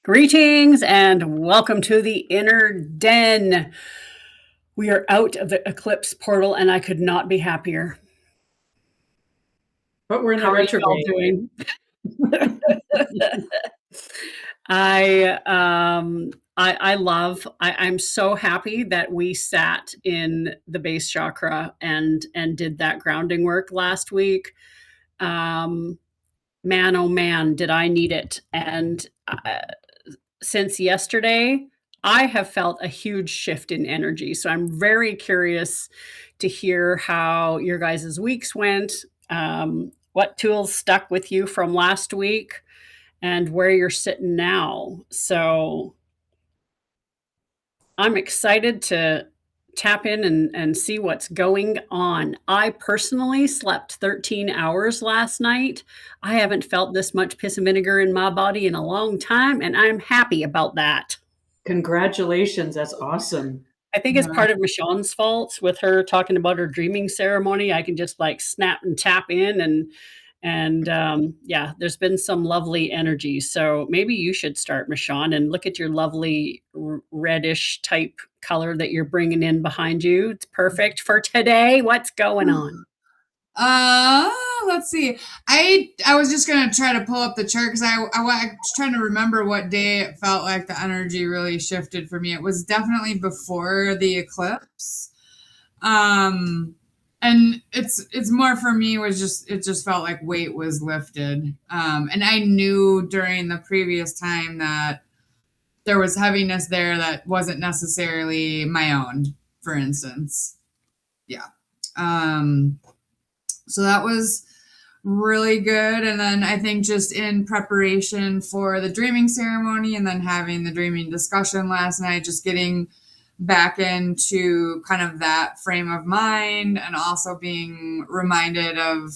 Greetings and welcome to the Inner Den. We are out of the eclipse portal and I could not be happier. But we're in How the are you all retrograde. doing? I'm so happy that we sat in the base chakra and did that grounding work last week. Man, oh man, did I need it. And since yesterday, I have felt a huge shift in energy. So I'm very curious to hear how your guys' weeks went, what tools stuck with you from last week, and where you're sitting now. So I'm excited to tap in and see what's going on. I personally slept 13 hours last night. I haven't felt this much piss and vinegar in my body in a long time, and I'm happy about that. Congratulations. That's awesome. I think it's part of Mishawn's fault with her talking about her dreaming ceremony. I can just like snap and tap in and yeah, there's been some lovely energy. So maybe you should start, Mishawn, and look at your lovely reddish type color that you're bringing in behind you. It's perfect for today. What's going on? Let's see. I was just gonna try to pull up the chart because I was trying to remember what day it felt like the energy really shifted for me. It was definitely before the eclipse. And it's more for me was it just felt like weight was lifted. And I knew during the previous time that there was heaviness there that wasn't necessarily my own, for instance. Yeah. So that was really good. And then I think just in preparation for the dreaming ceremony and then having the dreaming discussion last night, just getting back into kind of that frame of mind and also being reminded of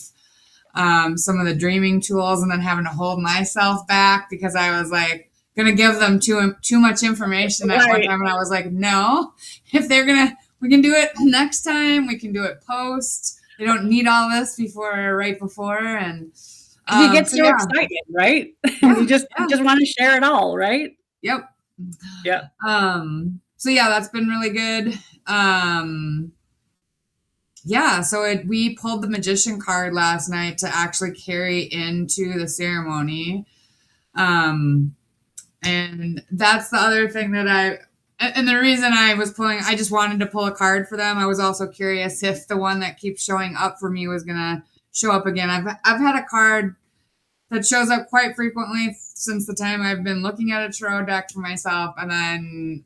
some of the dreaming tools and then having to hold myself back because I was like, going to give them too much information at one time. And I was like, no, if they're going to, we can do it next time. We can do it post. They don't need all this right before. And you get so excited, right? Yeah, you just want to share it all, right? Yep. Yeah. So yeah, that's been really good. Yeah, so we pulled the magician card last night to actually carry into the ceremony. And that's the other thing and the reason I was I just wanted to pull a card for them. I was also curious if the one that keeps showing up for me was going to show up again. I've had a card that shows up quite frequently since the time I've been looking at a tarot deck for myself. And then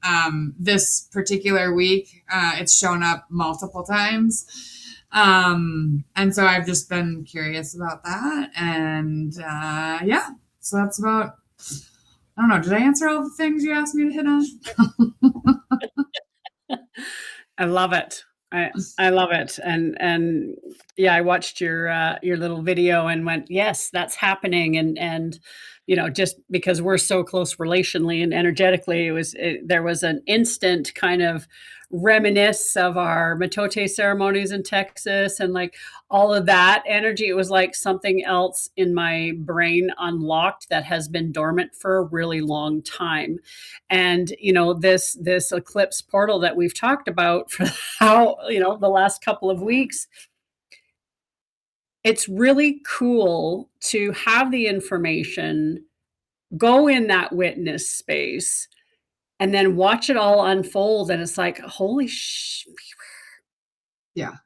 this particular week, it's shown up multiple times. And so I've just been curious about that. And yeah, so that's about... I don't know. Did I answer all the things you asked me to hit on? I love it. I love it. And yeah, I watched your little video and went, yes, that's happening. And just because we're so close relationally and energetically, there was an instant kind of reminisce of our mitote ceremonies in Texas and like all of that energy. It was like something else in my brain unlocked that has been dormant for a really long time. And this eclipse portal that we've talked about for the last couple of weeks, it's really cool to have the information, go in that witness space, and then watch it all unfold. And it's like, holy yeah.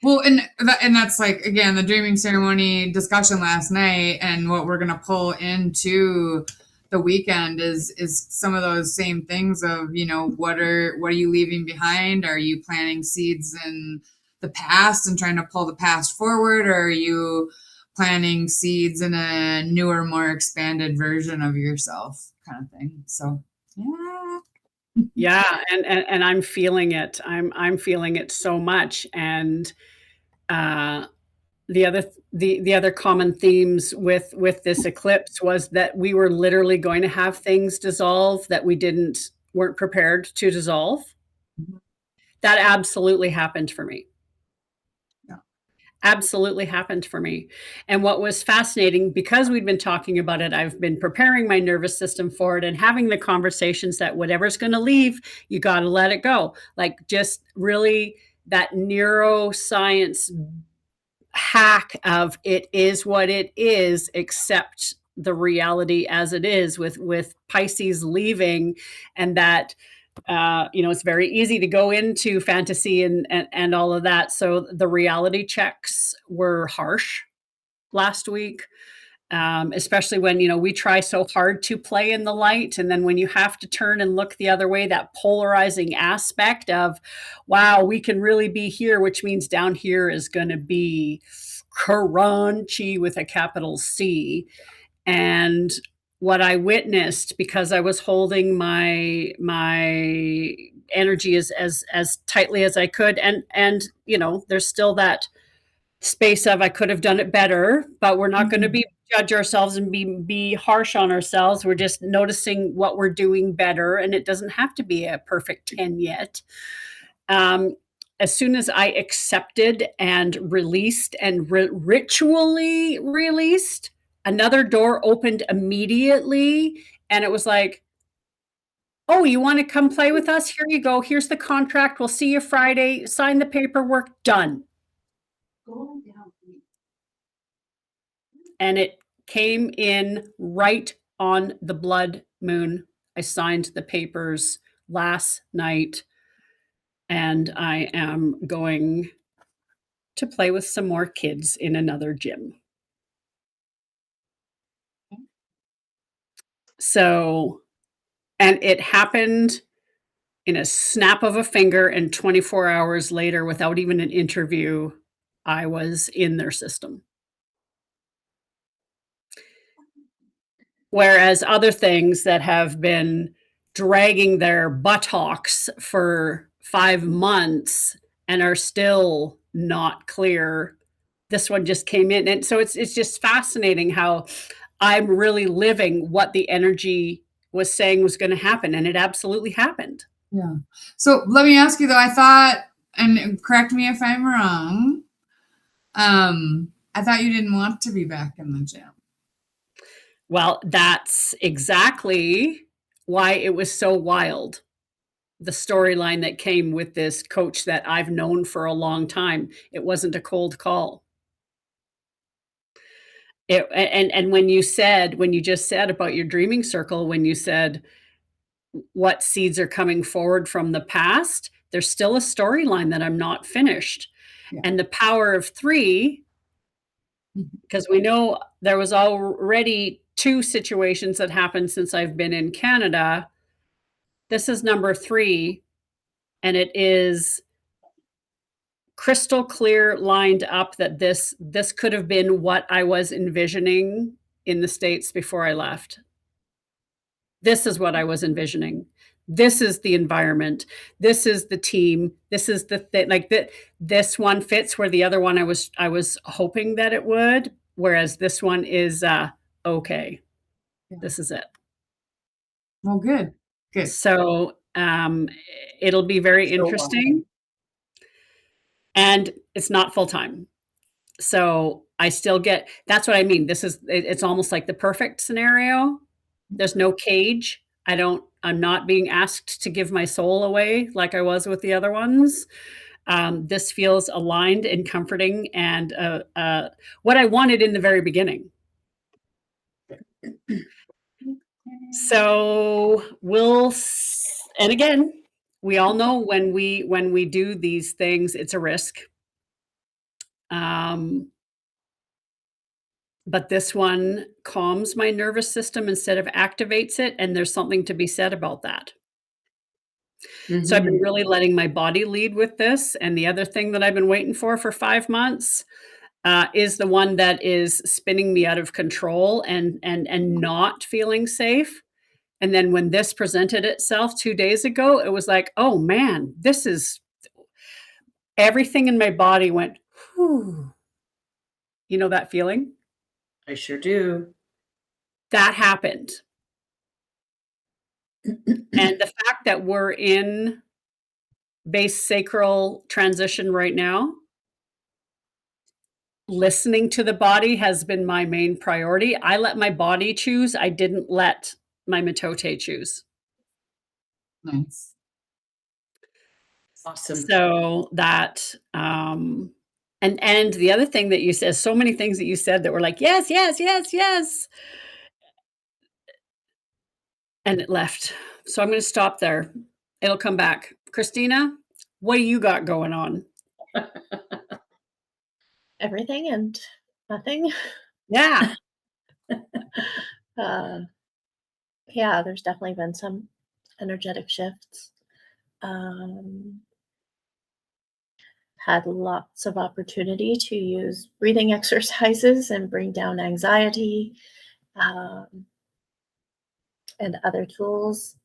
Well, and that's like, again, the dreaming ceremony discussion last night, and what we're going to pull into the weekend is some of those same things of, what are you leaving behind? Are you planting seeds in the past and trying to pull the past forward? Or are you planting seeds in a newer, more expanded version of yourself, kind of thing? So, yeah. Yeah, and I'm feeling it. I'm feeling it so much. And the other common themes with this eclipse was that we were literally going to have things dissolve that we weren't prepared to dissolve. That absolutely happened for me. Yeah. absolutely happened for me. And what was fascinating, because we'd been talking about it, I've been preparing my nervous system for it and having the conversations that whatever's going to leave, you got to let it go. Like, just really that neuroscience hack of it is what it is, accept the reality as it is, with Pisces leaving, and that it's very easy to go into fantasy and all of that. So the reality checks were harsh last week, especially when we try so hard to play in the light, and then when you have to turn and look the other way, that polarizing aspect of, wow, we can really be here, which means down here is going to be crunchy with a capital C. And what I witnessed, because I was holding my energy as tightly as I could, and there's still that space of I could have done it better, but we're not going to judge ourselves and be harsh on ourselves. We're just noticing what we're doing better, and it doesn't have to be a perfect 10 yet. As soon as I accepted and released and ritually released, another door opened immediately, and it was like, oh, you want to come play with us? Here you go. Here's the contract. We'll see you Friday. Sign the paperwork. Done. And it came in right on the blood moon. I signed the papers last night, and I am going to play with some more kids in another gym. So, and it happened in a snap of a finger, and 24 hours later, without even an interview, I was in their system. Whereas other things that have been dragging their buttocks for 5 months and are still not clear, this one just came in. And so it's just fascinating how I'm really living what the energy was saying was going to happen, and it absolutely happened. Yeah. So let me ask you though, I thought, and correct me if I'm wrong, I thought you didn't want to be back in the gym. Well, that's exactly why it was so wild. The storyline that came with this coach that I've known for a long time. It wasn't a cold call. And when you just said about your dreaming circle, when you said what seeds are coming forward from the past, there's still a storyline that I'm not finished. Yeah. And the power of 3, because we know there was already 2 situations that happened since I've been in Canada. This is number 3, and it is crystal clear, lined up, that this could have been what I was envisioning in the States before I left. This is what I was envisioning. This is the environment. This is the team. This is the thing. Like that. This one fits where the other one I was hoping that it would. Whereas this one is okay. This is it. Well, good. Good. So it'll be very interesting. And it's not full time. So I still get, that's what I mean. It's almost like the perfect scenario. There's no cage. I'm not being asked to give my soul away like I was with the other ones. This feels aligned and comforting, and what I wanted in the very beginning. So and again, we all know when we do these things, it's a risk. But this one calms my nervous system instead of activates it, and there's something to be said about that. So I've been really letting my body lead with this, and the other thing that I've been waiting for 5 months is the one that is spinning me out of control and not feeling safe. And then when this presented itself 2 days ago, it was like, oh man, this is, everything in my body went, whew. You know that feeling? I sure do. That happened. And the fact that we're in base sacral transition right now, listening to the body has been my main priority. I let my body choose. I didn't let my mitote choose. Nice. Awesome. So that, and the other thing that you said, so many things that you said that were like, yes, yes, yes, yes. And it left. So I'm going to stop there. It'll come back. Christina, what do you got going on? Everything and nothing. Yeah. Uh, yeah, there's definitely been some energetic shifts. Had lots of opportunity to use breathing exercises and bring down anxiety, um, and other tools.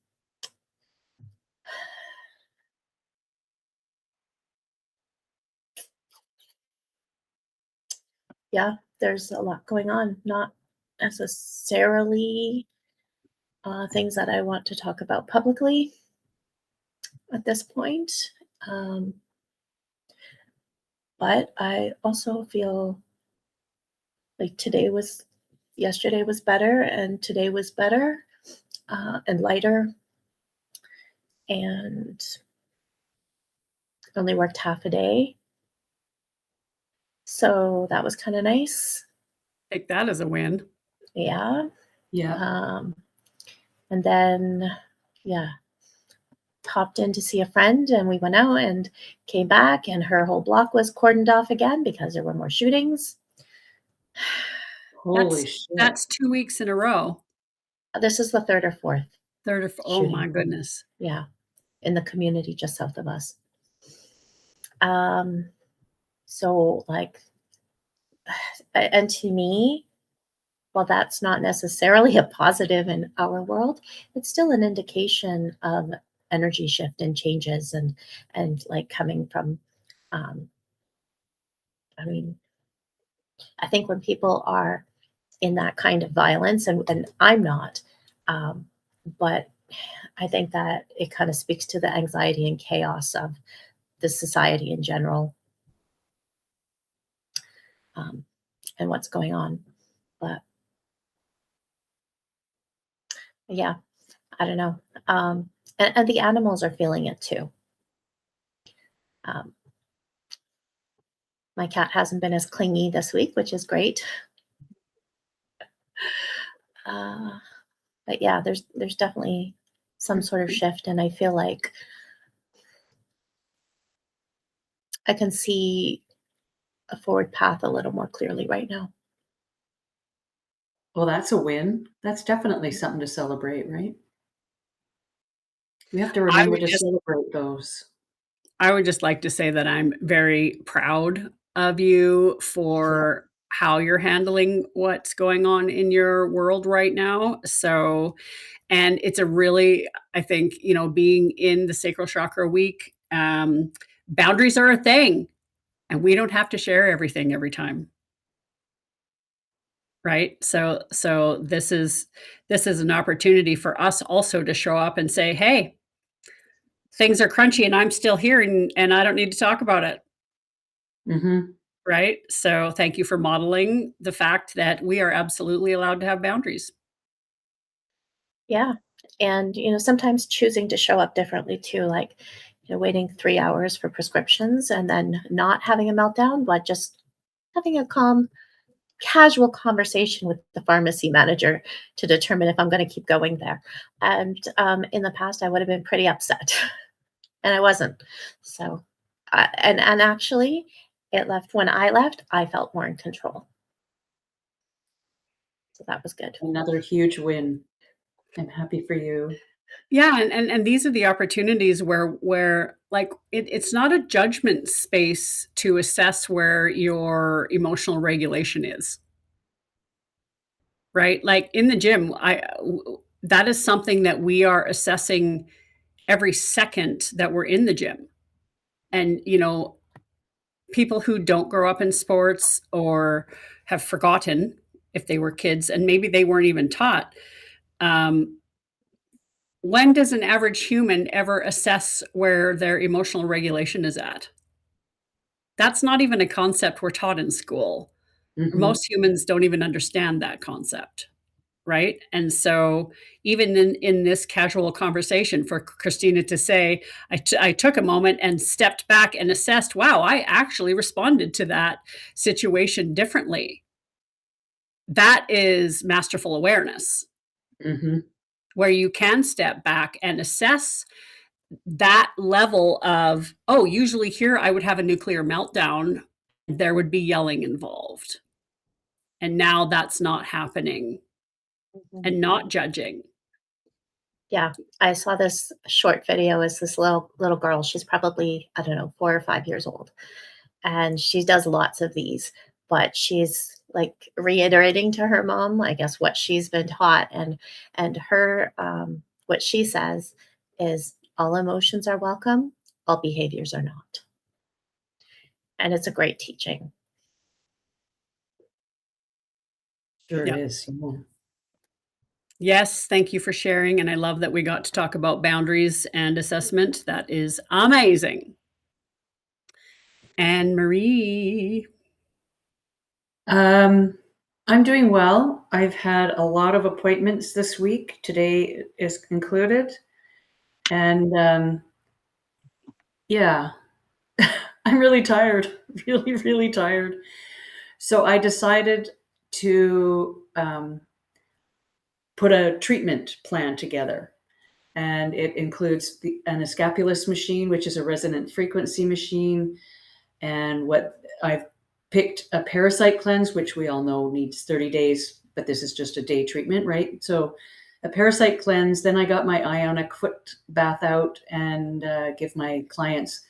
Yeah, there's a lot going on, not necessarily things that I want to talk about publicly at this point. Um, but I also feel like yesterday was better, and today was better, and lighter, and only worked half a day. So that was kind of nice. Take that as a win. Yeah. Yeah. And then, yeah, popped in to see a friend, and we went out and came back, and her whole block was cordoned off again because there were more shootings. Holy shit. That's 2 weeks in a row. This is the third or fourth. Third or oh my goodness. Yeah, in the community just south of us. So like, and to me, while that's not necessarily a positive in our world, it's still an indication of energy shift and changes, and like coming from, I mean, I think when people are in that kind of violence, and I'm not, but I think that it kind of speaks to the anxiety and chaos of the society in general, and what's going on. But yeah, I don't know. And the animals are feeling it too. Um, my cat hasn't been as clingy this week, which is great. But yeah, there's definitely some sort of shift, and I feel like I can see a forward path a little more clearly right now. Well, that's a win. That's definitely something to celebrate, right? We have to remember to celebrate those. I would just like to say that I'm very proud of you for how you're handling what's going on in your world right now. So, and it's a really, I think, being in the sacral chakra week, boundaries are a thing, and we don't have to share everything every time. Right? So this is an opportunity for us also to show up and say, "Hey, things are crunchy and I'm still here and I don't need to talk about it." Mm-hmm. Right? So thank you for modeling the fact that we are absolutely allowed to have boundaries. Yeah. And, sometimes choosing to show up differently too, like, waiting 3 hours for prescriptions and then not having a meltdown, but just having a calm, casual conversation with the pharmacy manager to determine if I'm going to keep going there. And in the past, I would have been pretty upset, and I wasn't. So, and actually, it left when I left, I felt more in control. So that was good. Another huge win. I'm happy for you. Yeah, and these are the opportunities where like it's not a judgment space to assess where your emotional regulation is. Right? Like in the gym, that is something that we are assessing every second that we're in the gym. And people who don't grow up in sports or have forgotten if they were kids and maybe they weren't even taught, um, when does an average human ever assess where their emotional regulation is at? That's not even a concept we're taught in school. Most humans don't even understand that concept, right? And so even in this casual conversation for Christina to say, I took a moment and stepped back and assessed, wow, I actually responded to that situation differently. That is masterful awareness, where you can step back and assess that level of, oh, usually here I would have a nuclear meltdown. There would be yelling involved. And now that's not happening, and not judging. Yeah, I saw this short video. Is this little girl? She's probably, I don't know, 4 or 5 years old, and she does lots of these. But she's like reiterating to her mom, I guess, what she's been taught, and her what she says is, all emotions are welcome, all behaviors are not, and it's a great teaching. Sure Yeah. is. Yeah. Yes, thank you for sharing. And I love that we got to talk about boundaries and assessment. That is amazing. Anne Marie. I'm doing well. I've had a lot of appointments this week. Today is included. And yeah, I'm really tired, really, really tired. So I decided to put a treatment plan together. And it includes an escapulus machine, which is a resonant frequency machine. And what I've picked a parasite cleanse, which we all know needs 30 days, but this is just a day treatment, right? So a parasite cleanse. Then I got my ionic foot bath out and give my clients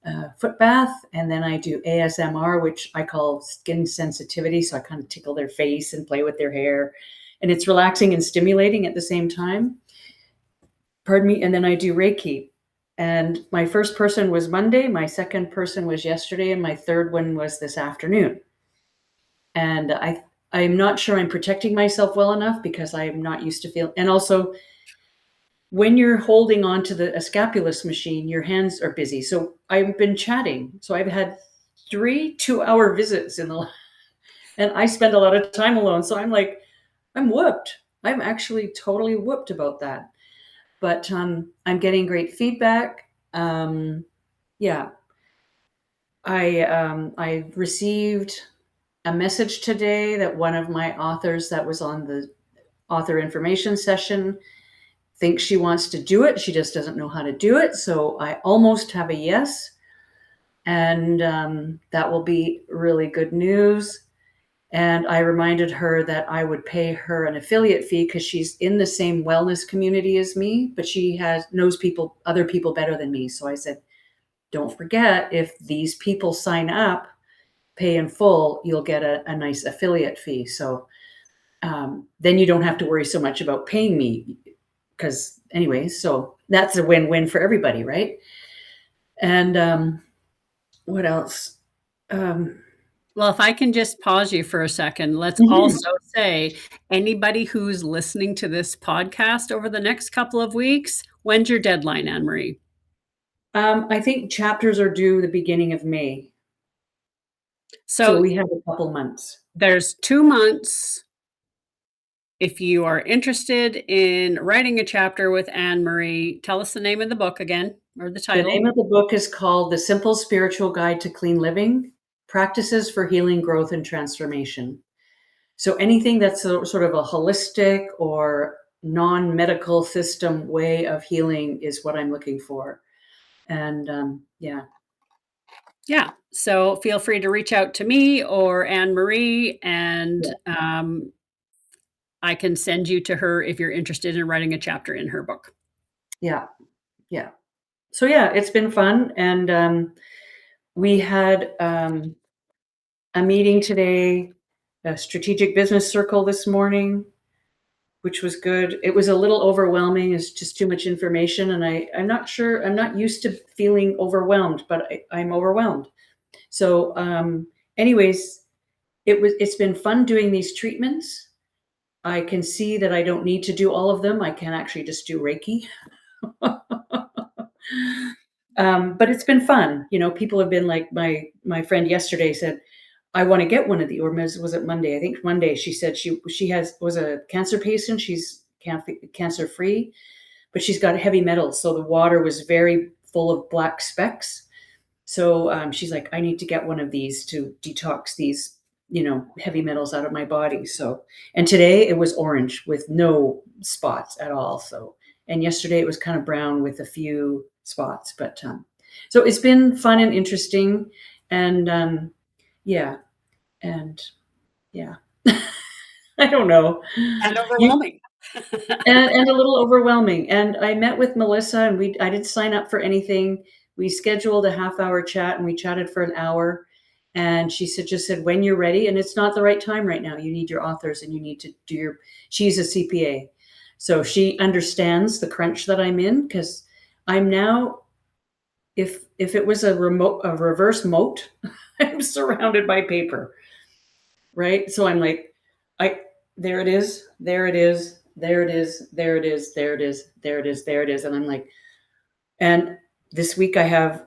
a foot bath. And then I do ASMR, which I call skin sensitivity. So I kind of tickle their face and play with their hair. And it's relaxing and stimulating at the same time. Pardon me. And then I do Reiki. And my first person was Monday, my second person was yesterday, and my third one was this afternoon. And I'm not sure I'm protecting myself well enough because I'm not used to feel. And also, when you're holding on to the escapulus machine, your hands are busy. So I've been chatting. So I've had 3 2-hour visits and I spend a lot of time alone. So I'm like, I'm whooped. I'm actually totally whooped about that. But I'm getting great feedback. Yeah, I received a message today that one of my authors that was on the author information session thinks she wants to do it. She just doesn't know how to do it. So I almost have a yes. And that will be really good news. And I reminded her that I would pay her an affiliate fee because she's in the same wellness community as me, but she knows other people better than me. So I said, don't forget, if these people sign up, pay in full, you'll get a nice affiliate fee. So then you don't have to worry so much about paying me because anyway, so that's a win-win for everybody, right? And what else? Well, if I can just pause you for a second, let's also say anybody who's listening to this podcast over the next couple of weeks, when's your deadline, Anne Marie? I think chapters are due the beginning of May. So we have a couple months. There's 2 months. If you are interested in writing a chapter with Anne Marie, tell us the name of the book again, or the title. The name of the book is called The Simple Spiritual Guide to Clean Living, Practices for Healing, Growth, and Transformation. So anything that's sort of a holistic or non-medical system way of healing is what I'm looking for. And yeah. Yeah. So feel free to reach out to me or Anne Marie, and I can send you to her if you're interested in writing a chapter in her book. Yeah. Yeah. So yeah, it's been fun. And we had a meeting today, a strategic business circle this morning, which was good. It was a little overwhelming. It's just too much information. And I'm not sure, I'm not used to feeling overwhelmed, but I'm overwhelmed. So anyways, it's been fun doing these treatments. I can see that I don't need to do all of them. I can actually just do Reiki. But it's been fun. You know, people have been like, my friend yesterday said, I want to get one of the, or was it Monday? I think Monday. She said she was a cancer patient. She's cancer free, but she's got heavy metals, so the water was very full of black specks. So she's like, I need to get one of these to detox these, heavy metals out of my body. So, and today it was orange with no spots at all. So, and yesterday it was kind of brown with a few spots. But so it's been fun and interesting, and yeah, and yeah, I don't know. And overwhelming. And a little overwhelming. And I met with Melissa, and I didn't sign up for anything. We scheduled a half-hour chat, and we chatted for an hour. And she just said, when you're ready, and it's not the right time right now. You need your authors, and you need to do your. She's a CPA, so she understands the crunch that I'm in, because I'm now. If it was a reverse moat, I'm surrounded by paper, right? So I'm like, there it is, there it is, there it is, there it is, there it is, there it is, there it is. And I'm like, and this week I have,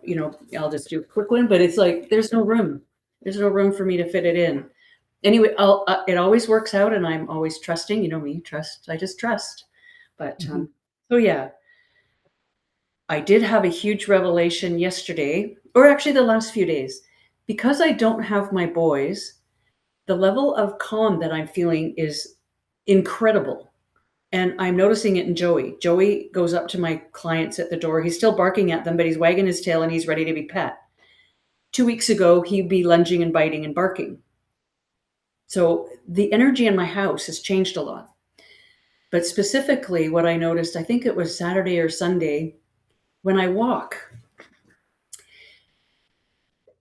I'll just do a quick one, but it's like, there's no room. There's no room for me to fit it in. Anyway, it always works out, and I'm always trusting, me, I just trust. But, so yeah, I did have a huge revelation yesterday, or actually the last few days, because I don't have my boys. The level of calm that I'm feeling is incredible. And I'm noticing it in Joey. Joey goes up to my clients at the door. He's still barking at them, but he's wagging his tail and he's ready to be pet. 2 weeks ago, he'd be lunging and biting and barking. So the energy in my house has changed a lot. But specifically what I noticed, I think it was Saturday or Sunday, when I walk,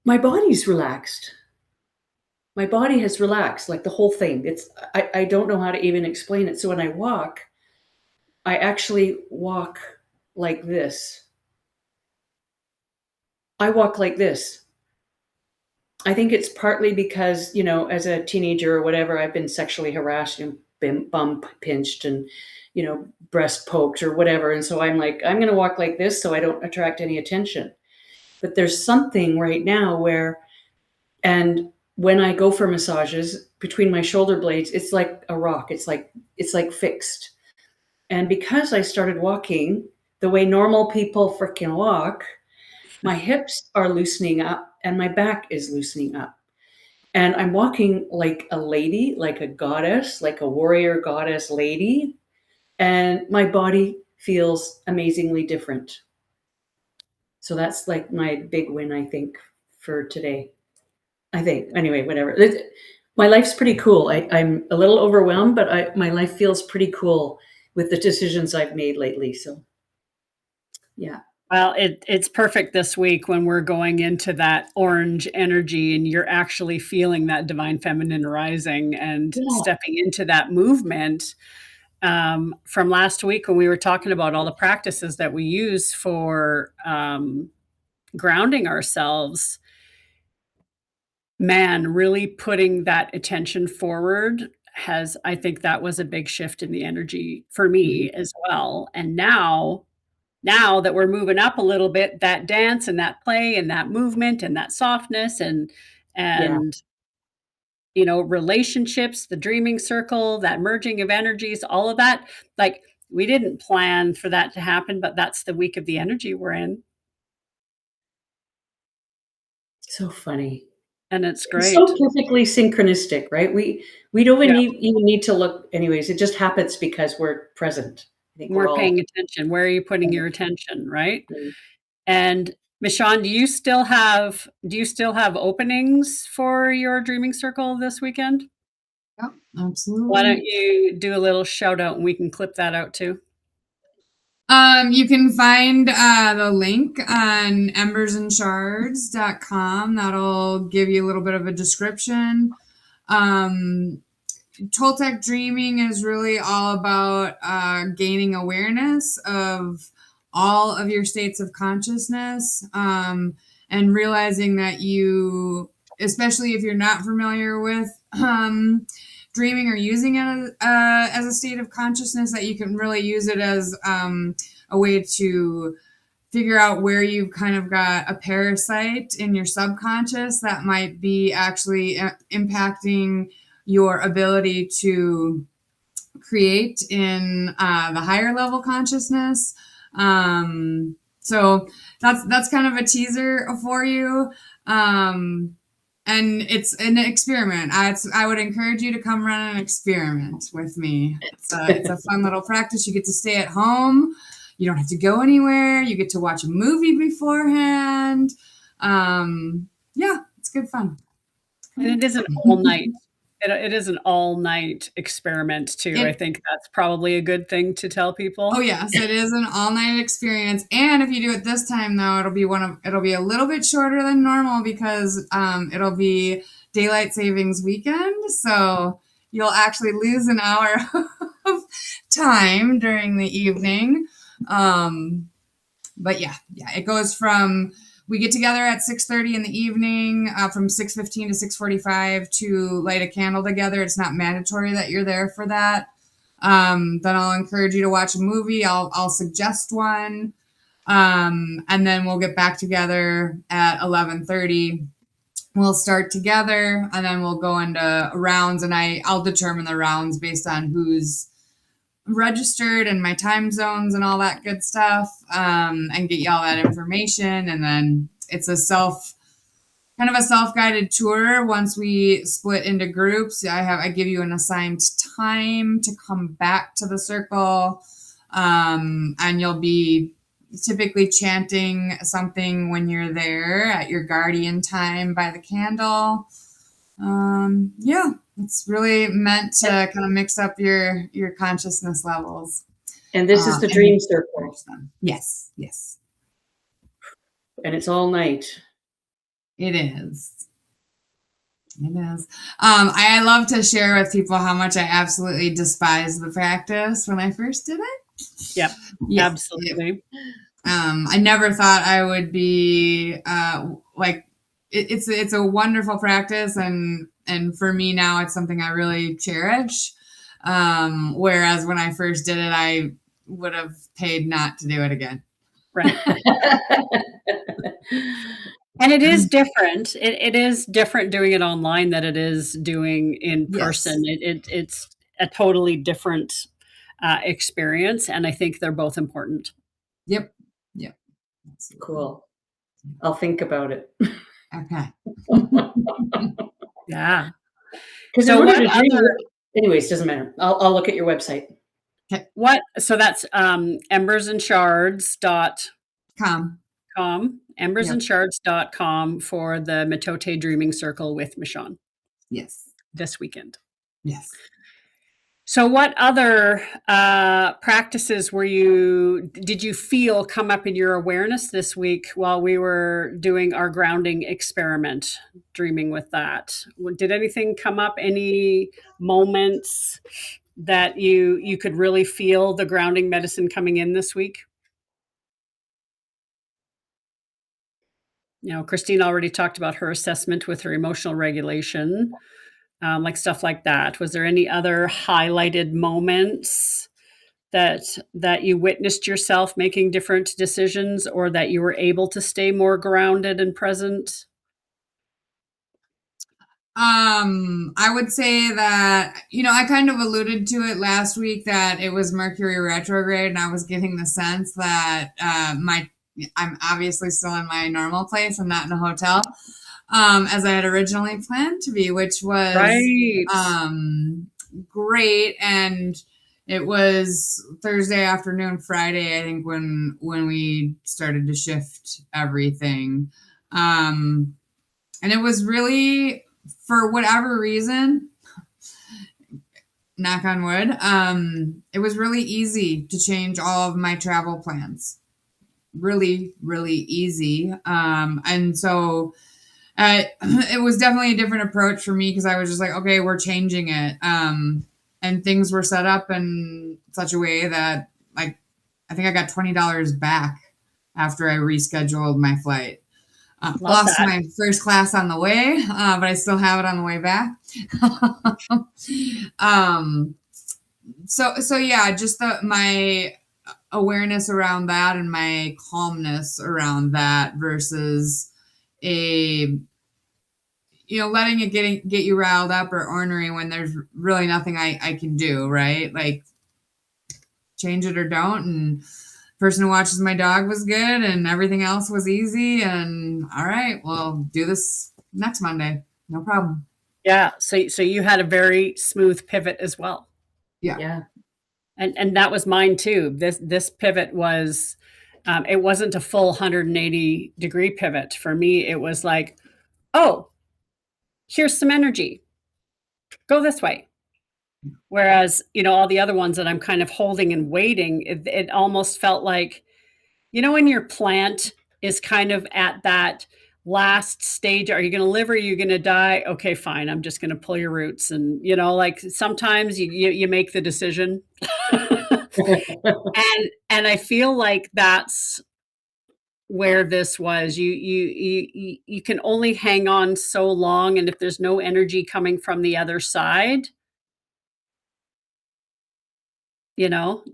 my body's relaxed. My body has relaxed, like the whole thing. I don't know how to even explain it. So when I walk, I actually walk like this. I walk like this. I think it's partly because, as a teenager or whatever, I've been sexually harassed and been bum pinched and, breast poked or whatever. And so I'm like, I'm going to walk like this so I don't attract any attention. But there's something right now and when I go for massages between my shoulder blades, it's like a rock. It's like fixed. And because I started walking the way normal people freaking walk, my hips are loosening up and my back is loosening up. And I'm walking like a lady, like a goddess, like a warrior goddess lady. And my body feels amazingly different. So that's like my big win, I think, for today. I think. Anyway, whatever. My life's pretty cool. I'm a little overwhelmed, but my life feels pretty cool with the decisions I've made lately. So, yeah. Well, it's perfect this week when we're going into that orange energy and you're actually feeling that divine feminine rising and stepping into that movement. From last week when we were talking about all the practices that we use for grounding ourselves, man, really putting that attention forward I think that was a big shift in the energy for me as well. And now that we're moving up a little bit, that dance and that play and that movement and that softness and relationships, the dreaming circle, that merging of energies, all of that, like we didn't plan for that to happen, but that's the week of the energy we're in. So funny. And it's great. It's so perfectly synchronistic, right? We don't even need to look. Anyways, it just happens because we're present. I think we're paying attention. Where are you putting your attention, right? Mm-hmm. And Mishawn, do you still have openings for your dreaming circle this weekend? Yep, absolutely. Why don't you do a little shout out and we can clip that out too? You can find the link on embersandshards.com. That'll give you a little bit of a description. Toltec dreaming is really all about gaining awareness of all of your states of consciousness and realizing that you, especially if you're not familiar with dreaming or using it as a state of consciousness, that you can really use it as a way to figure out where you've kind of got a parasite in your subconscious that might be actually impacting your ability to create in the higher level consciousness. So that's kind of a teaser for you. And it's an experiment. I would encourage you to come run an experiment with me. It's a fun little practice. You get to stay at home. You don't have to go anywhere. You get to watch a movie beforehand. Yeah, it's good fun. And it is an all night. It is an all night experiment too. I think that's probably a good thing to tell people. Oh yes, it is an all night experience. And if you do it this time though, it'll be a little bit shorter than normal because it'll be daylight savings weekend. So you'll actually lose an hour of time during the evening. But yeah, it goes from, we get together at 6:30 in the evening, from 6:15 to 6:45 to light a candle together. It's not mandatory that you're there for that. Then I'll encourage you to watch a movie. I'll suggest one. And then we'll get back together at 11:30. We'll start together and then we'll go into rounds, and I'll determine the rounds based on who's registered and my time zones and all that good stuff, and get you all that information. And then it's a kind of a self-guided tour. Once we split into groups, I give you an assigned time to come back to the circle, and you'll be typically chanting something when you're there at your guardian time by the candle. Yeah, it's really meant to kind of mix up your consciousness levels. And this is the dream circle. Yes. And it's all night. It is. I love to share with people how much I absolutely despised the practice when I first did it. Yep, yeah, absolutely. I never thought I would be like, it's a wonderful practice, and for me now it's something I really cherish. Whereas when I first did it, I would have paid not to do it again. Right. And it is different. It is different doing it online than it is doing in person. Yes. It's a totally different experience, and I think they're both important. Yep. Cool. I'll think about it. Okay. Yeah. So anyways, doesn't matter. I'll look at your website. Okay. So that's embersandshards.com. Embersandshards.com for the Mitote Dreaming Circle with Mishawn. Yes. This weekend. Yes. So what other practices did you feel come up in your awareness this week while we were doing our grounding experiment, dreaming with that? Did anything come up, any moments that you could really feel the grounding medicine coming in this week? Christine already talked about her assessment with her emotional regulation. Like stuff like that. Was there any other highlighted moments that you witnessed yourself making different decisions, or that you were able to stay more grounded and present? I would say that, I kind of alluded to it last week that it was Mercury retrograde, and I was getting the sense that I'm obviously still in my normal place and not in a hotel. As I had originally planned to be, which was great. And it was Thursday afternoon, Friday, I think, when we started to shift everything. And it was really, for whatever reason, knock on wood, it was really easy to change all of my travel plans. Really, really easy. And so it was definitely a different approach for me, because I was just like, okay, we're changing it. And things were set up in such a way that, like, I think I got $20 back after I rescheduled my flight. Lost my first class on the way, but I still have it on the way back. So yeah, just my awareness around that and my calmness around that versus a letting it get you riled up or ornery when there's really nothing I can do, right? Like change it or don't. And person who watches my dog was good and everything else was easy. And all right, well, do this next Monday. No problem. Yeah. So you had a very smooth pivot as well. Yeah. And that was mine too. This pivot was, it wasn't a full 180-degree pivot. For me, it was like, oh, here's some energy. Go this way. Whereas, all the other ones that I'm kind of holding and waiting, it almost felt like, when your plant is kind of at that last stage, are you going to live or are you going to die? Okay, fine. I'm just going to pull your roots. And, like sometimes you make the decision. and I feel like that's where this was. You can only hang on so long. And if there's no energy coming from the other side,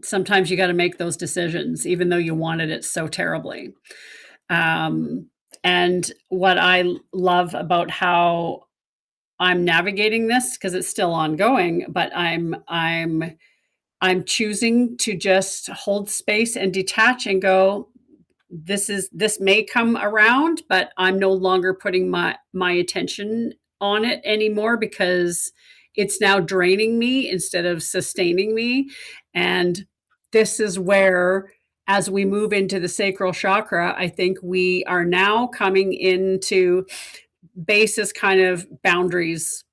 sometimes you got to make those decisions, even though you wanted it so terribly. And what I love about how I'm navigating this, because it's still ongoing, but I'm choosing to just hold space and detach and go, this may come around, but I'm no longer putting my attention on it anymore because it's now draining me instead of sustaining me. And this is where, as we move into the sacral chakra, I think we are now coming into basis kind of boundaries,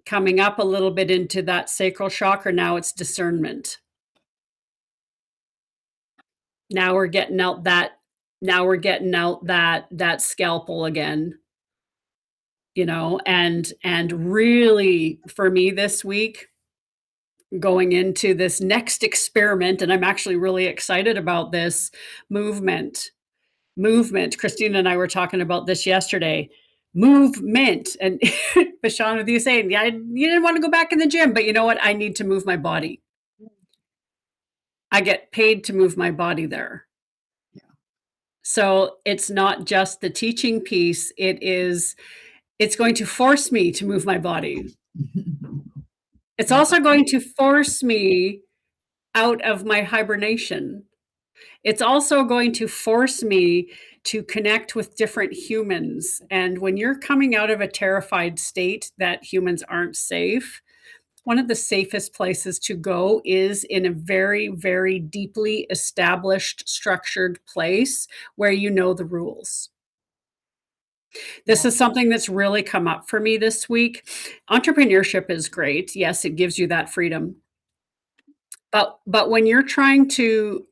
coming up a little bit into that sacral chakra. Now it's discernment. Now we're getting out that scalpel again, and really for me this week, going into this next experiment, and I'm actually really excited about this movement. Christina and I were talking about this yesterday. Movement. And Mishawn, with you saying, yeah, you didn't want to go back in the gym, but you know what? I need to move my body. I get paid to move my body there. So it's not just the teaching piece. It's going to force me to move my body. It's also going to force me out of my hibernation. It's also going to force me to connect with different humans. And when you're coming out of a terrified state that humans aren't safe, one of the safest places to go is in a very, very deeply established, structured place where you know the rules. This is something that's really come up for me this week. Entrepreneurship is great. Yes, it gives you that freedom. But when you're trying to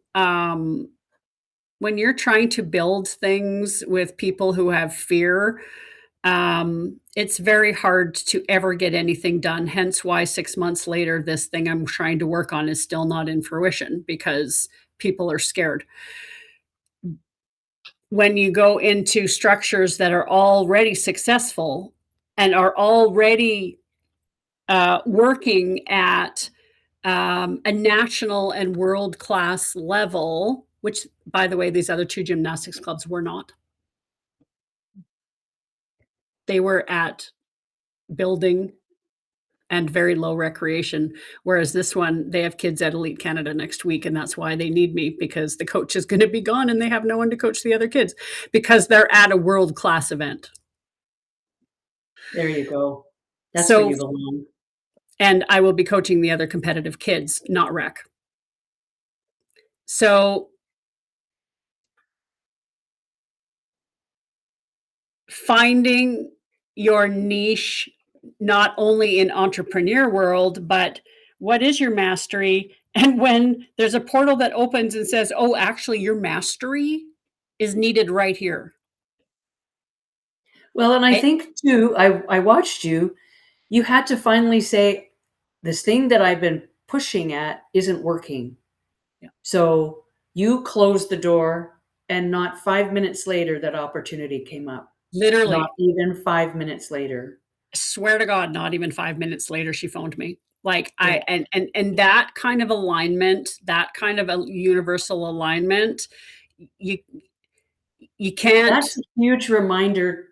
build things with people who have fear, it's very hard to ever get anything done. Hence why 6 months later, this thing I'm trying to work on is still not in fruition because people are scared. When you go into structures that are already successful and are already working at a national and world-class level, which, by the way, these other two gymnastics clubs were not. They were at building and very low recreation, whereas this one, they have kids at Elite Canada next week, and that's why they need me, because the coach is going to be gone and they have no one to coach the other kids because they're at a world-class event. There you go. That's where you belong. And I will be coaching the other competitive kids, not rec. So finding your niche, not only in entrepreneur world, but what is your mastery? And when there's a portal that opens and says, oh, actually your mastery is needed right here. Well, and I think too, I watched you had to finally say, this thing that I've been pushing at isn't working. Yeah. So you closed the door, and not 5 minutes later, that opportunity came up. Literally. Not even 5 minutes later. I swear to God, not even 5 minutes later, she phoned me. Like Yeah. and that kind of alignment, that kind of a universal alignment, you can't. That's a huge reminder.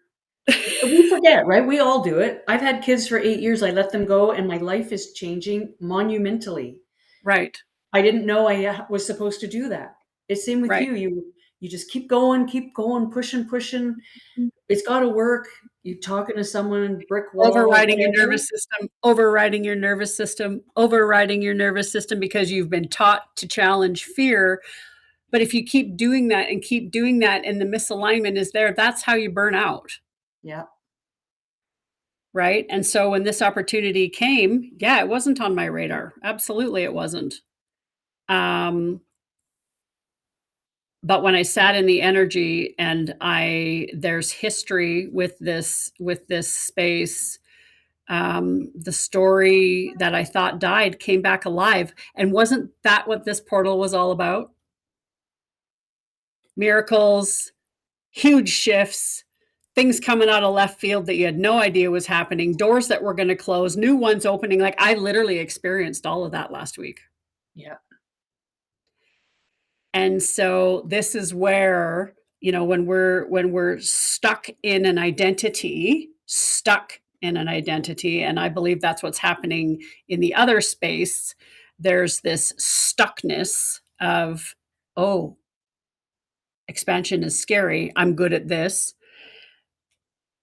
We forget, right? We all do it. I've had kids for 8 years. I let them go, and my life is changing monumentally. Right, I didn't know I was supposed to do that. It's same with right. you. You just keep going, pushing. It's got to work. You talking to someone, brick wall, Overriding your whatever. nervous system, overriding your nervous system, overriding your nervous system because you've been taught to challenge fear. But if you keep doing that and keep doing that and the misalignment is there, that's how you burn out. Yeah. Right. And so when this opportunity came, yeah, it wasn't on my radar. Absolutely, it wasn't. Um, but when I sat in the energy and there's history with this space, the story that I thought died came back alive. And wasn't that what this portal was all about? Miracles, huge shifts, things coming out of left field that you had no idea was happening, doors that were going to close, new ones opening. Like I literally experienced all of that last week. Yeah. And so this is where, when we're stuck in an identity, and I believe that's what's happening in the other space, there's this stuckness of, oh, expansion is scary. I'm good at this.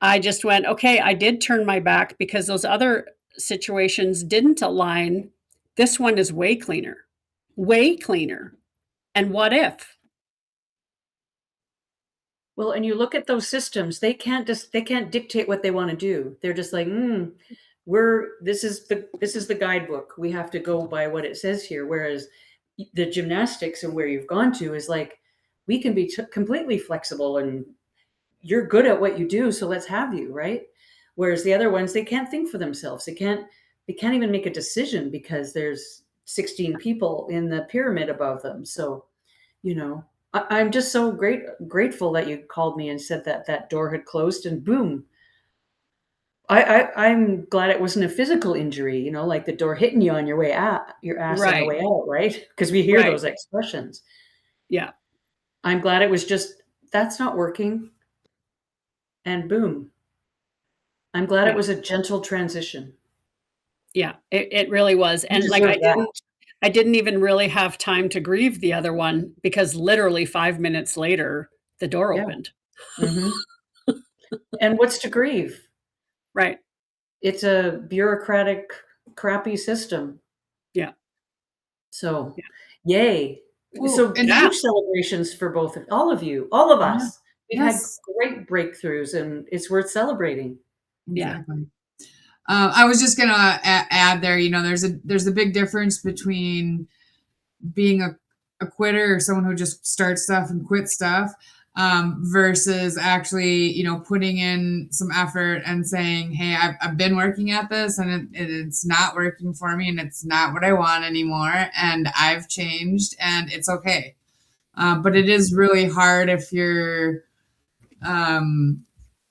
I just went, okay, I did turn my back because those other situations didn't align. This one is way cleaner, way cleaner. And what if? Well, and you look at those systems, they can't dictate what they want to do. They're just like, this is the guidebook. We have to go by what it says here. Whereas the gymnastics and where you've gone to is like, we can be completely flexible and you're good at what you do, so let's have you, right? Whereas the other ones, they can't think for themselves. They can't even make a decision because there's 16 people in the pyramid above them. So, I'm just so grateful that you called me and said that that door had closed and boom. I'm glad it wasn't a physical injury, like the door hitting you on your way out, your ass on the Right, way out, right? Because we hear right. those expressions. Yeah, I'm glad it was just, that's not working. And boom. I'm glad it yeah, was a gentle transition. yeah. It really was. You And like deserve that. I didn't even really have time to grieve the other one because literally 5 minutes later, the door Yeah. opened. Hmm. And what's to grieve? Right. It's a bureaucratic, crappy system. Yeah. So, Yeah. yay. Well, So and Yeah. huge celebrations for all of you, all of Yeah. us. We've had Yes, great breakthroughs and it's worth celebrating. Yeah. exactly. I was just gonna add there. There's a big difference between being a quitter or someone who just starts stuff and quits stuff, versus actually, putting in some effort and saying, hey, I've been working at this and it's not working for me and it's not what I want anymore. And I've changed and it's okay. But it is really hard if you're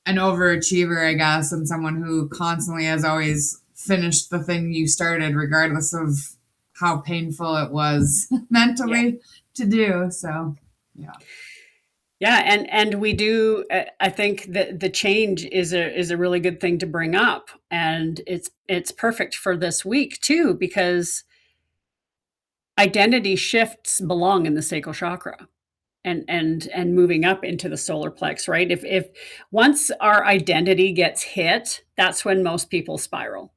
an overachiever, I guess, and someone who constantly has always finished the thing you started, regardless of how painful it was mentally to do. So, yeah. Yeah, and we do. I think that the change is a really good thing to bring up, and it's perfect for this week too because identity shifts belong in the sacral chakra, and moving up into the solar plex. Right? If once our identity gets hit, that's when most people spiral.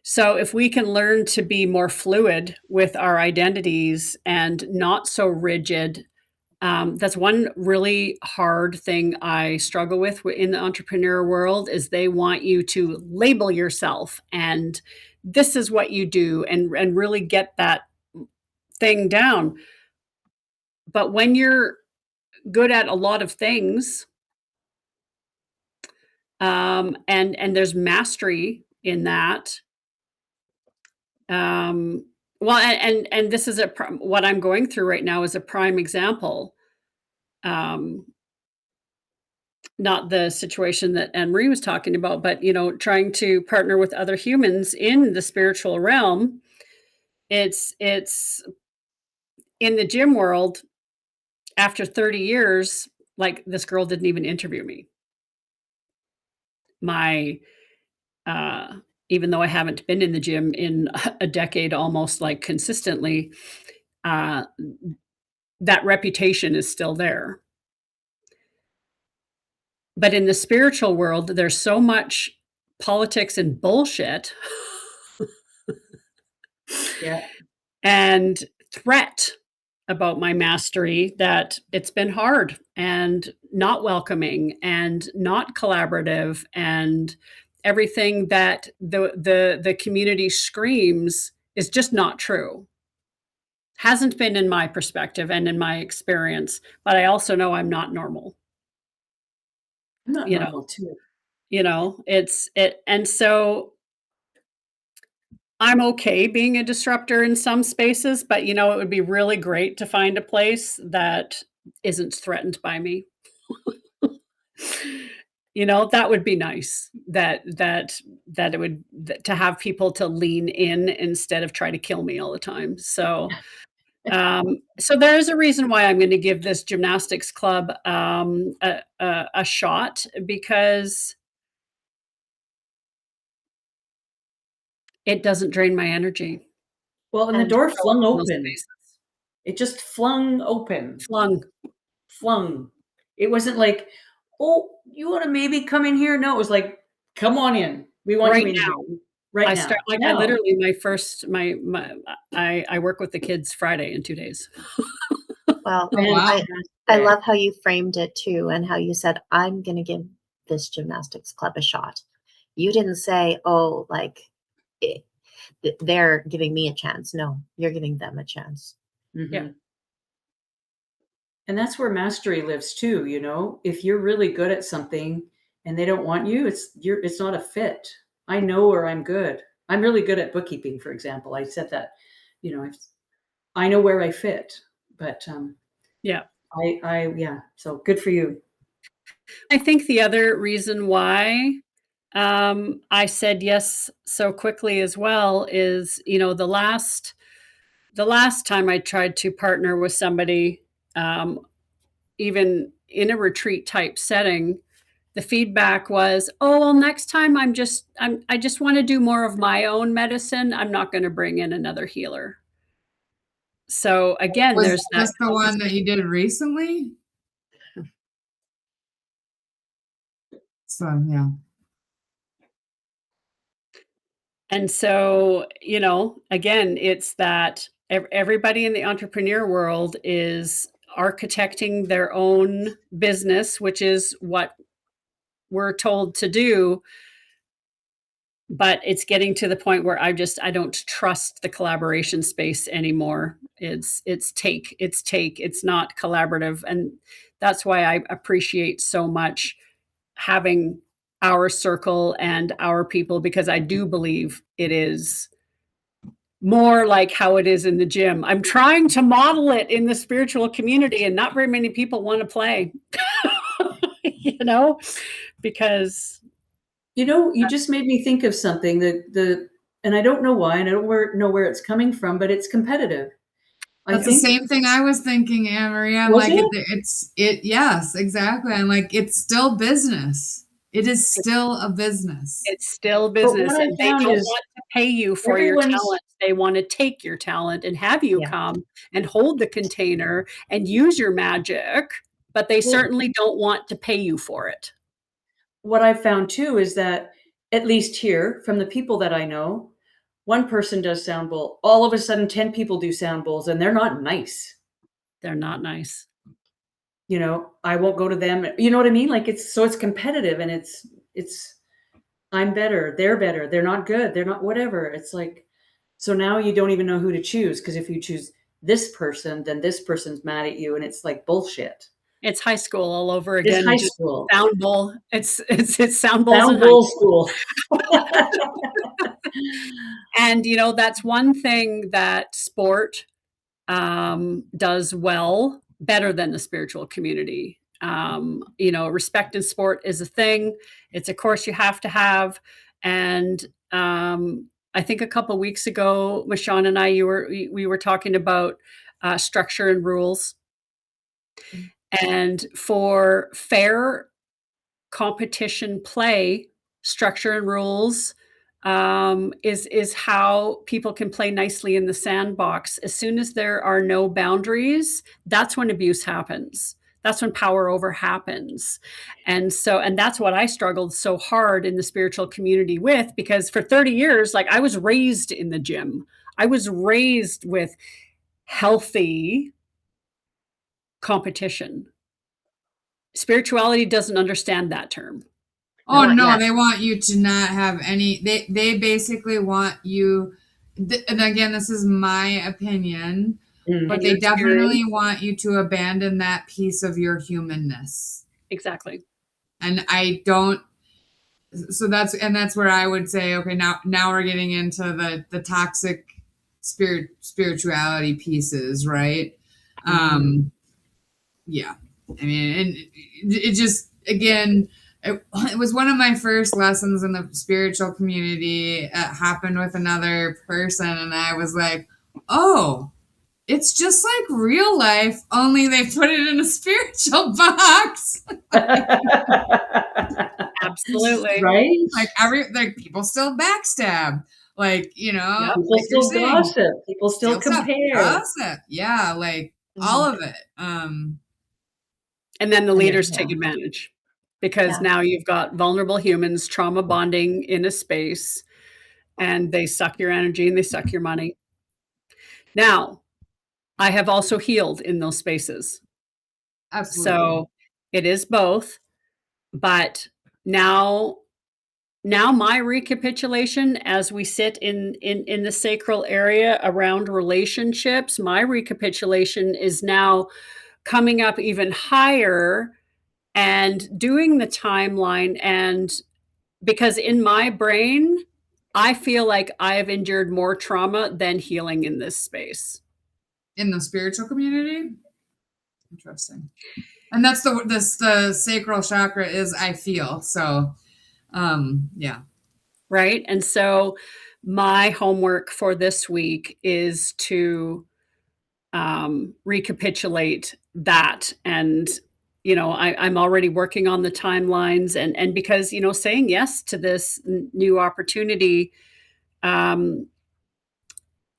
So if we can learn to be more fluid with our identities and not so rigid. That's one really hard thing I struggle with in the entrepreneur world is they want you to label yourself and this is what you do and really get that thing down. But when you're good at a lot of things, and there's mastery in that, well, and this is what I'm going through right now is a prime example. Um, not the situation that Anne Marie was talking about, but trying to partner with other humans in the spiritual realm. It's in the gym world. After 30 years, like, this girl didn't even interview me. Even though I haven't been in the gym in a decade almost, like, consistently, uh, that reputation is still there. But in the spiritual world, there's so much politics and bullshit Yeah. and threat about my mastery that it's been hard and not welcoming and not collaborative, and everything that the community screams is just not true. Hasn't been in my perspective and in my experience, but I also know I'm not normal. I'm not You know, normal too. and so I'm okay being a disruptor in some spaces, but it would be really great to find a place that isn't threatened by me. That would be nice. That it would to have people to lean in instead of try to kill me all the time. So there is a reason why I'm going to give this gymnastics club a shot, because it doesn't drain my energy. Well, and the And door show up flung in those open. spaces. It just flung open. Flung. It wasn't like, oh, you want to maybe come in here? No, it was like, come on in. We want Right you in now. here. Right I now. start like I Now. literally I work with the kids Friday in 2 days. Well, Oh, wow. I love how you framed it too, and how you said, I'm going to give this gymnastics club a shot. You didn't say, oh, like they're giving me a chance. No, you're giving them a chance. Mm-hmm. Yeah. And that's where mastery lives too. If you're really good at something and they don't want you, it's not a fit. I know where I'm good. I'm really good at bookkeeping, for example. I said that, I know where I fit, but Yeah. yeah. So good for you. I think the other reason why I said yes so quickly as well is, the last time I tried to partner with somebody, even in a retreat type setting, the feedback was, "Oh, well, next time I just want to do more of my own medicine. I'm not going to bring in another healer." So again, Was there's that this the one that you did recently? So, yeah. And so, again, it's that everybody in the entrepreneur world is architecting their own business, which is what we're told to do. But it's getting to the point where I don't trust the collaboration space anymore. It's take, it's not collaborative. And that's why I appreciate so much having our circle and our people, because I do believe it is more like how it is in the gym. I'm trying to model it in the spiritual community, and not very many people want to play, because You just made me think of something and I don't know why, and I don't know where it's coming from, but it's competitive. That's the same thing I was thinking, Anne Marie. I'm Was like, it? yes, exactly. I'm like, it's still business. It is still a business. it's still But business, what I and they found don't is want to pay you for your everyone's talent. They want to take your talent and have you Yeah. come and hold the container and use your magic, but they Well, certainly don't want to pay you for it. what I've found too is that, at least here, from the people that I know, one person does sound bowl. All of a sudden, 10 people do sound bowls, and they're not nice. They're not nice. I won't go to them. You know what I mean? Like it's competitive, and it's I'm better, they're not good, they're not whatever. It's like, so now you don't even know who to choose, because if you choose this person, then this person's mad at you, and it's like bullshit. It's high school all over It's again. high Just school. sound bowl. It's sound bowls Sound in high bowl school. school. And that's one thing that sport does well, better than the spiritual community. Respect in sport is a thing. It's a course you have to have. And I think a couple of weeks ago, Mishawn and I, we were talking about structure and rules. And for fair competition play, structure and rules is how people can play nicely in the sandbox. As soon as there are no boundaries, that's when abuse happens. That's when power over happens. And that's what I struggled so hard in the spiritual community with, because for 30 years, like, I was raised in the gym. I was raised with healthy competition. Spirituality doesn't understand that term. Oh Not no, yet. they want you to not have any. They basically want you. And again, this is my opinion, but they definitely want you to abandon that piece of your humanness. Exactly. And I don't. So that's where I would say, okay, now we're getting into the toxic spirituality pieces, right? Yeah. I mean, and it just, again, it was one of my first lessons in the spiritual community. It happened with another person, and I was like, oh, it's just like real life, only they put it in a spiritual box. Absolutely. Right? Like people still backstab. Like, Yep. People like you're still saying, gossip. People still compare. gossip. Yeah, like all of it. And then the leaders Yeah. take advantage, because Yeah. now you've got vulnerable humans trauma bonding in a space, and they suck your energy and they suck your money. Now, I have also healed in those spaces. Absolutely. So it is both. But now my recapitulation, as we sit in the sacral area around relationships, my recapitulation is now coming up even higher and doing the timeline. And because in my brain, I feel like I've endured more trauma than healing in this space. In the spiritual community? Interesting. And that's the sacral chakra is I feel. So yeah. Right. And so my homework for this week is to recapitulate that. And I'm already working on the timelines, and because saying yes to this new opportunity,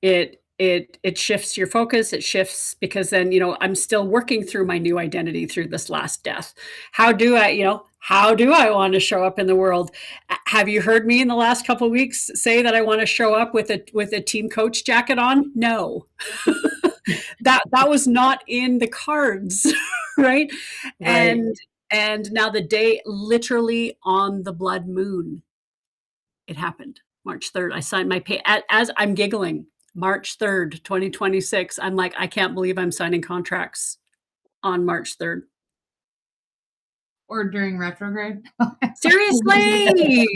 it shifts your focus. It shifts, because then I'm still working through my new identity through this last death. How do I want to show up in the world? Have you heard me in the last couple of weeks say that I want to show up with a team coach jacket on? No. that was not in the cards. Right? And now the day, literally on the blood moon, it happened. March 3rd, I signed my pay, as I'm giggling. March 3rd, 2026. I'm like, I can't believe I'm signing contracts on March 3rd. Or during retrograde. Seriously.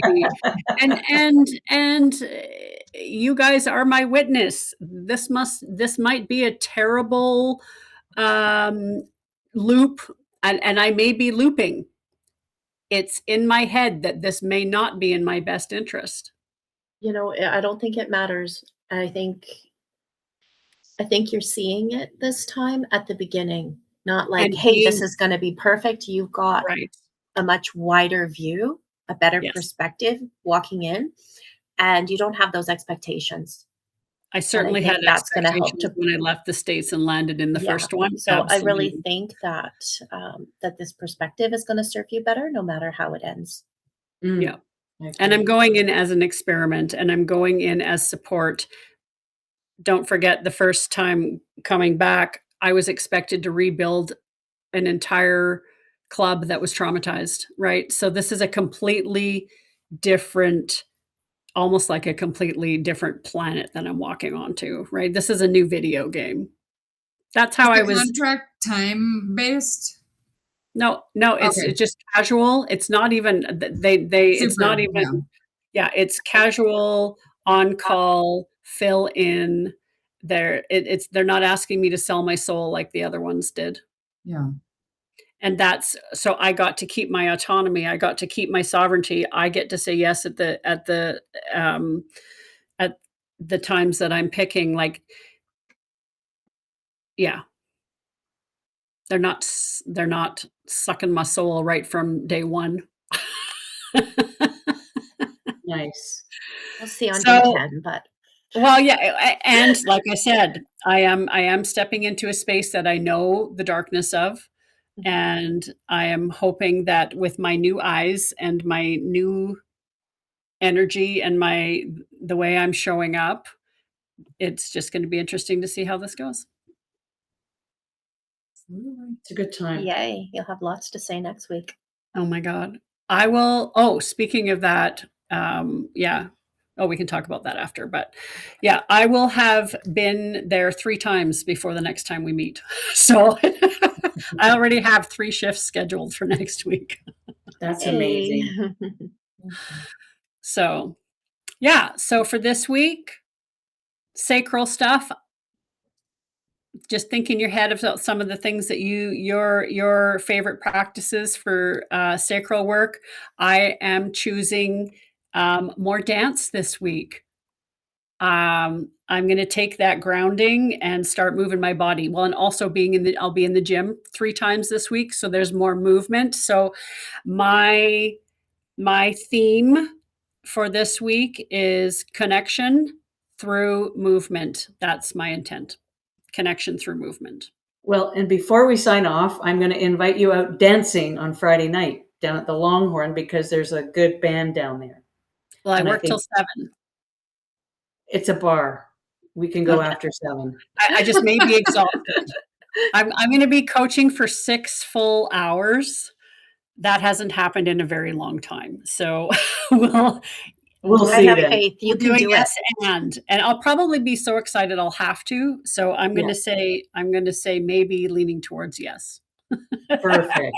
and you guys are my witness. This might be a terrible loop, and I may be looping. It's in my head that this may not be in my best interest. I don't think it matters. I think you're seeing it this time at the beginning, not like, And hey, this is going to be perfect. You've got right. a much wider view, a better Yes. perspective walking in, and you don't have those expectations. I certainly think had that's gonna help expectations when I left the States and landed in the Yeah. first one. So I really Absolutely. think that that this perspective is going to serve you better, no matter how it ends. Yeah. And I'm going in as an experiment, and I'm going in as support. Don't forget, the first time coming back, I was expected to rebuild an entire club that was traumatized, right? So this is a completely different, almost like a completely different planet that I'm walking onto, right? This is a new video game. That's how I was. Contract time based? No, it's Okay. it's just casual. It's not even it's not even. Yeah, it's casual, on call, fill in. They're not asking me to sell my soul like the other ones did. Yeah. And that's so I got to keep my autonomy. I got to keep my sovereignty. I get to say yes at the times that I'm picking. Like, yeah, they're not sucking my soul right from day one. Nice. We'll see on day So 10, but well, yeah, and like I said, I am stepping into a space that I know the darkness of, and I am hoping that with my new eyes and my new energy and the way I'm showing up, it's just going to be interesting to see how this goes. It's a good time. yay, you'll have lots to say next week. Oh my God. I will. Oh, speaking of that, yeah. Oh, we can talk about that after. But yeah, I will have been there 3 times before the next time we meet. So I already have 3 shifts scheduled for next week. That's Hey. amazing. So yeah. So for this week, sacral stuff, just think in your head about some of the things that your favorite practices for sacral work. I am choosing more dance this week. I'm going to take that grounding and start moving my body. Well, and also I'll be in the gym 3 times this week, so there's more movement. So my theme for this week is connection through movement. That's my intent. Connection through movement. Well, and before we sign off, I'm going to invite you out dancing on Friday night down at the Longhorn because there's a good band down there. Well, I And I work till think 7. it's a bar. We can go after 7. I just may be exhausted. I'm going to be coaching for 6 full hours. That hasn't happened in a very long time. So We'll I see have then. faith. You we're can doing do it. yes and I'll probably be so excited I'll have to. So I'm going to say maybe leaning towards yes. Perfect.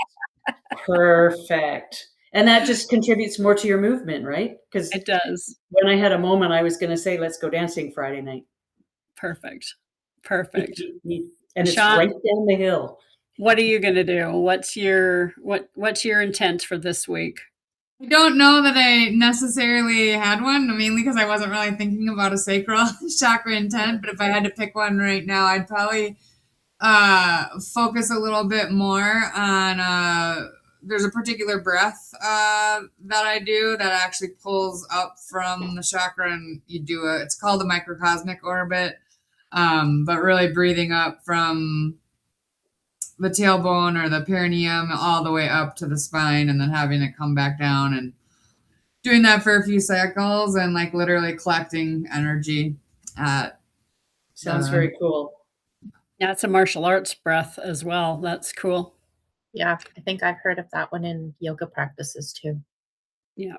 Perfect. And that just contributes more to your movement, right? Because It does. when I had a moment, I was going to say, let's go dancing Friday night. Perfect. Perfect. And it's Mishawn, right down the hill. what are you going to do? What's your intent for this week? I don't know that I necessarily had one, mainly because I wasn't really thinking about a sacral chakra intent. But if I had to pick one right now, I'd probably focus a little bit more on. There's a particular breath that I do that actually pulls up from the chakra, and you do it. It's called a microcosmic orbit, but really breathing up from the tailbone or the perineum all the way up to the spine, and then having it come back down, and doing that for a few cycles, and like literally collecting energy at Sounds very cool. Yeah, it's a martial arts breath as well. That's cool. Yeah, I think I've heard of that one in yoga practices too. Yeah.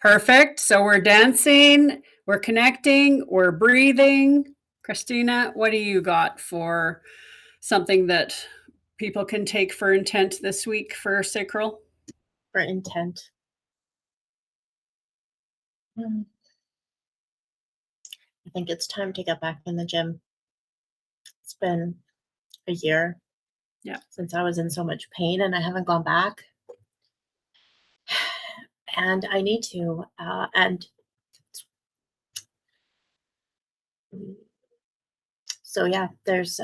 Perfect. So we're dancing, we're connecting, we're breathing. Christina, what do you got for something that people can take for intent this week for sacral? For intent. I think it's time to get back in the gym. It's been a year since I was in so much pain and I haven't gone back. And I need to. And so, yeah, there's,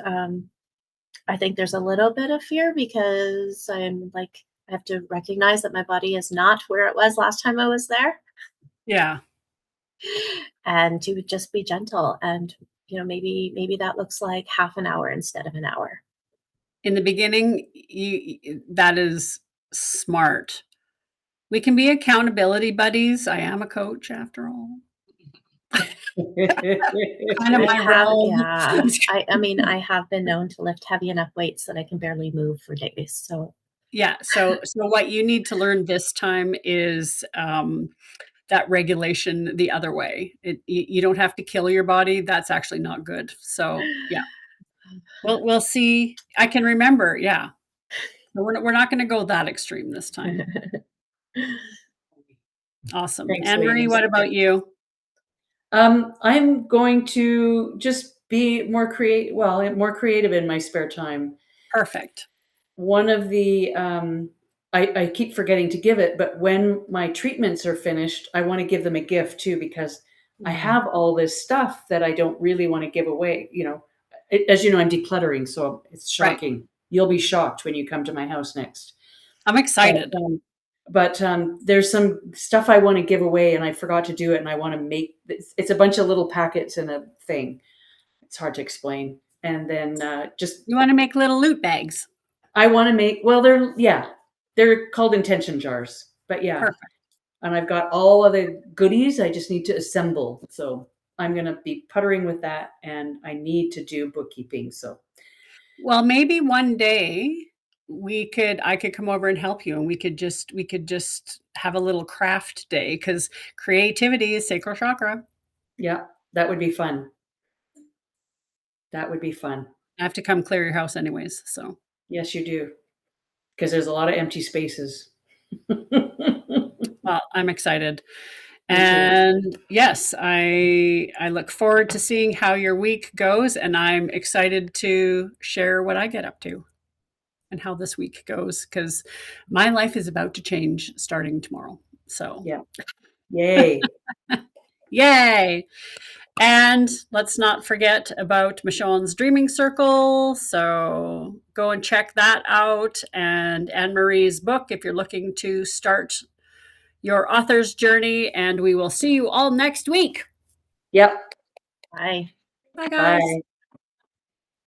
I think there's a little bit of fear because I'm like, I have to recognize that my body is not where it was last time I was there. Yeah. And to just be gentle. And, maybe that looks like half an hour instead of an hour. In the beginning, that is smart. We can be accountability buddies. I am a coach after all. Kind of my role. Yeah. I have been known to lift heavy enough weights that I can barely move for days. So Yeah. So what you need to learn this time is that regulation the other way. You don't have to kill your body. That's actually not good. So yeah. We'll see. I can remember. Yeah. We're not going to go that extreme this time. Awesome. Thanks, Anne-Marie, ladies. what about you? I'm going to just be more creative in my spare time. Perfect. one of the I keep forgetting to give it, but when my treatments are finished, I want to give them a gift too because I have all this stuff that I don't really want to give away. As you know, I'm decluttering, so it's Right. shocking. You'll be shocked when you come to my house next. I'm But, excited. there's some stuff I want to give away, and I forgot to do it, and I want to make it's a bunch of little packets in a thing. It's hard to explain. And then just You want to make little loot bags. I want to make, well, they're called intention jars, but yeah. Perfect. And I've got all of the goodies. I just need to assemble. So I'm going to be puttering with that, and I need to do bookkeeping. So Well, maybe one day I could come over and help you, and we could just have a little craft day because creativity is sacral chakra. yeah, that would be fun. That would be fun. I have to come clear your house anyways. So Yes, you do. Because there's a lot of empty spaces. well, I'm excited. Me too. And yes, I look forward to seeing how your week goes, and I'm excited to share what I get up to and how this week goes because my life is about to change starting tomorrow. So Yeah. Yay. yay. And let's not forget about Mishawn's Dreaming Circle. So go and check that out. And Anne Marie's book if you're looking to start your author's journey. And we will see you all next week. Yep. Bye. Bye, guys. Bye.